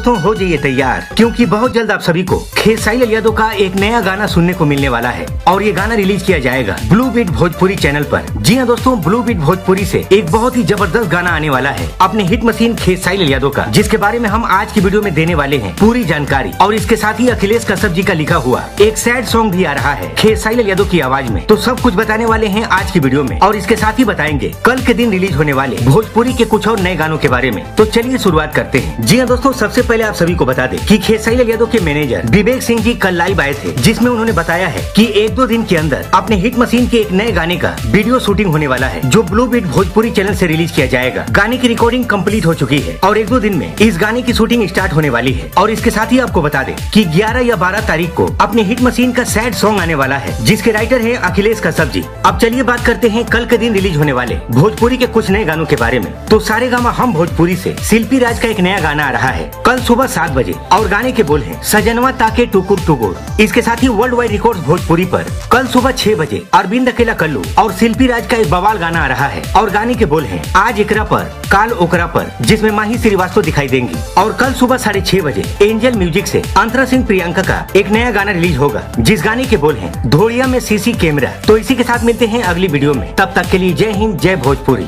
दोस्तों हो जाइए तैयार, क्योंकि बहुत जल्द आप सभी को खेसारी लाल यादव का एक नया गाना सुनने को मिलने वाला है और ये गाना रिलीज किया जाएगा ब्लू बीट भोजपुरी चैनल पर। जी हाँ दोस्तों, ब्लू बीट भोजपुरी से एक बहुत ही जबरदस्त गाना आने वाला है अपने हिट मशीन खेसारी लाल यादव का, जिसके बारे में हम आज की वीडियो में देने वाले हैं पूरी जानकारी। और इसके साथ ही अखिलेश कश्यप जी का लिखा हुआ एक सैड सॉन्ग भी आ रहा है खेसारी लाल यादव की आवाज में। तो सब कुछ बताने वाले हैं आज की वीडियो में, और इसके साथ ही बताएंगे कल के दिन रिलीज होने वाले भोजपुरी के कुछ और नए गानों के बारे में। तो चलिए शुरुआत करते हैं। जी हाँ दोस्तों, सबसे पहले आप सभी को बता दें कि खेसारी लाल यादव के मैनेजर विवेक सिंह जी कल लाइव आए थे, जिसमें उन्होंने बताया है कि एक दो दिन के अंदर अपने हिट मशीन के एक नए गाने का वीडियो शूटिंग होने वाला है, जो ब्लू बीट भोजपुरी चैनल से रिलीज किया जाएगा। गाने की रिकॉर्डिंग कंप्लीट हो चुकी है और एक दो दिन में इस गाने की शूटिंग स्टार्ट होने वाली है। और इसके साथ ही आपको बता दें कि 11 या 12 तारीख को अपने हिट मशीन का सैड सॉन्ग आने वाला है, जिसके राइटर है अखिलेश कश्यप जी। अब चलिए बात करते हैं कल के दिन रिलीज होने वाले भोजपुरी के कुछ नए गानों के बारे में। तो सारेगामा हम भोजपुरी से शिल्पी राज का एक नया गाना आ रहा है कल सुबह 7 बजे, और गाने के बोल हैं सजनवा ताके टुकुर टुकुर। इसके साथ ही वर्ल्ड वाइड रिकॉर्ड्स भोजपुरी पर कल सुबह 6 बजे अरविंद अकेला कल्लू और शिल्पी राज का एक बवाल गाना आ रहा है, और गाने के बोल हैं आज एकरा पर काल ओकरा पर, जिसमें माही श्रीवास्तव दिखाई देंगी। और कल सुबह 6:30 बजे एंजल म्यूजिक से अंतरा सिंह प्रियंका का एक नया गाना रिलीज होगा, जिस गाने के बोल हैं धोड़िया में सीसी कैमरा। तो इसी के साथ मिलते हैं अगली वीडियो में, तब तक के लिए जय हिंद जय भोजपुरी।